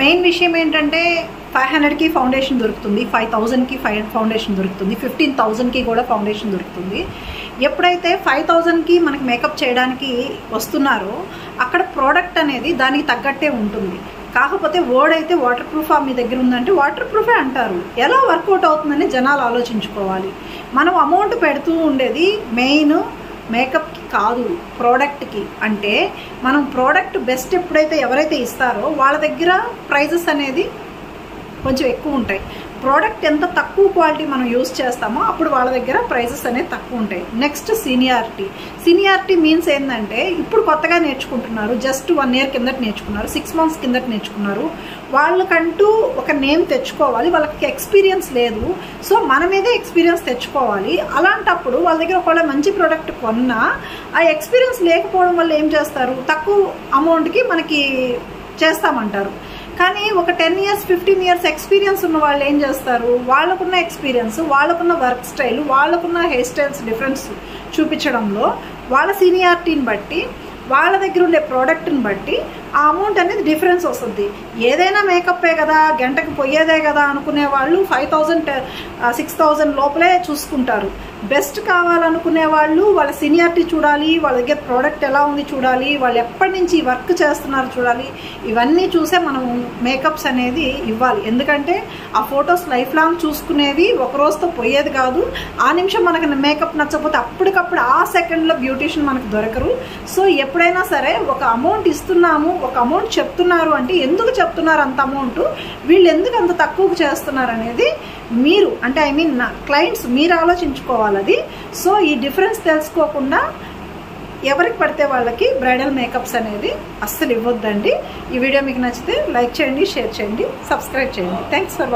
Main విషయం ఏంటంటే 500కి foundation దొరుకుతుంది, 5000కి ఫౌండేషన్ దొరుకుతుంది, 15,000కి కూడా ఫౌండేషన్ దొరుకుతుంది. ఎప్పుడైతే 5000కి మనకి మేకప్ చేయడానికి వస్తున్నారో అక్కడ ప్రోడక్ట్ అనేది దానికి తగ్గట్టే ఉంటుంది. కాకపోతే వర్డ్ అయితే వాటర్ ప్రూఫ్ మీ దగ్గర ఉందంటే వాటర్ ప్రూఫే అంటారు. ఎలా వర్కౌట్ అవుతుందని జనాలు ఆలోచించుకోవాలి. మనం అమౌంట్ పెడుతూ ఉండేది మెయిన్ మేకప్కి కాదు, ప్రోడక్ట్కి. అంటే మనం ప్రోడక్ట్ బెస్ట్ ఎప్పుడైతే ఎవరైతే ఇస్తారో వాళ్ళ దగ్గర ప్రైజెస్ అనేది కొంచెం ఎక్కువ ఉంటాయి. ప్రోడక్ట్ ఎంత తక్కువ క్వాలిటీ మనం యూజ్ చేస్తామో అప్పుడు వాళ్ళ దగ్గర ప్రైజెస్ అనేది తక్కువ ఉంటాయి. నెక్స్ట్ సీనియారిటీ మీన్స్ ఏంటంటే ఇప్పుడు కొత్తగా నేర్చుకుంటున్నారు, జస్ట్ 1 year కిందట నేర్చుకున్నారు, 6 months కిందట నేర్చుకున్నారు. వాళ్ళకంటూ ఒక నేమ్ తెచ్చుకోవాలి, వాళ్ళకి ఎక్స్పీరియన్స్ లేదు. సో మన మీదే ఎక్స్పీరియన్స్ తెచ్చుకోవాలి. అలాంటప్పుడు వాళ్ళ దగ్గర ఒకవేళ మంచి ప్రోడక్ట్ కొన్నా ఆ ఎక్స్పీరియన్స్ లేకపోవడం వల్ల ఏం చేస్తారు, తక్కువ అమౌంట్కి మనకి చేస్తామంటారు. కానీ ఒక 10 years 15 years ఎక్స్పీరియన్స్ ఉన్న వాళ్ళు ఏం చేస్తారు, వాళ్ళకున్న ఎక్స్పీరియన్స్, వాళ్ళకున్న వర్క్ స్టైల్, వాళ్ళకున్న హెయిర్ స్టైల్స్ డిఫరెన్స్ చూపించడంలో వాళ్ళ సీనియారిటీని బట్టి, వాళ్ళ దగ్గర ఉండే ప్రోడక్ట్ని బట్టి ఆ అమౌంట్ అనేది డిఫరెన్స్ వస్తుంది. ఏదైనా మేకప్పే కదా, గంటకు పోయేదే కదా అనుకునే వాళ్ళు 5,000 6,000 లోపలే చూసుకుంటారు. బెస్ట్ కావాలనుకునే వాళ్ళు వాళ్ళ సీనియారిటీ చూడాలి, వాళ్ళ దగ్గర ప్రోడక్ట్ ఎలా ఉంది చూడాలి, వాళ్ళు ఎప్పటి నుంచి వర్క్ చేస్తున్నారు చూడాలి. ఇవన్నీ చూసే మనం మేకప్స్ అనేది ఇవ్వాలి. ఎందుకంటే ఆ ఫొటోస్ లైఫ్ లాంగ్ చూసుకునేవి, ఒక రోజుతో పోయేది కాదు. ఆ నిమిషం మనకు మేకప్ నచ్చకపోతే అప్పటికప్పుడు ఆ సెకండ్లో బ్యూటీషియన్ మనకు దొరకరు. సో ఎప్పుడైనా సరే ఒక అమౌంట్ ఇస్తున్నాము, ఒక అమౌంట్ చెప్తున్నారు అంటే ఎందుకు చెప్తున్నారు అంత అమౌంట్, వీళ్ళు ఎందుకు అంత తక్కువకు చేస్తున్నారు అనేది మీరు, అంటే ఐ మీన్ నా క్లయింట్స్ మీరు ఆలోచించుకోవాలి అది. సో ఈ డిఫరెన్స్ తెలుసుకోకుండా ఎవరికి పడితే వాళ్ళకి బ్రైడల్ మేకప్స్ అనేది అస్సలు ఇవ్వద్దండి. ఈ వీడియో మీకు నచ్చితే లైక్ చేయండి, షేర్ చేయండి, సబ్స్క్రైబ్ చేయండి. Thanks for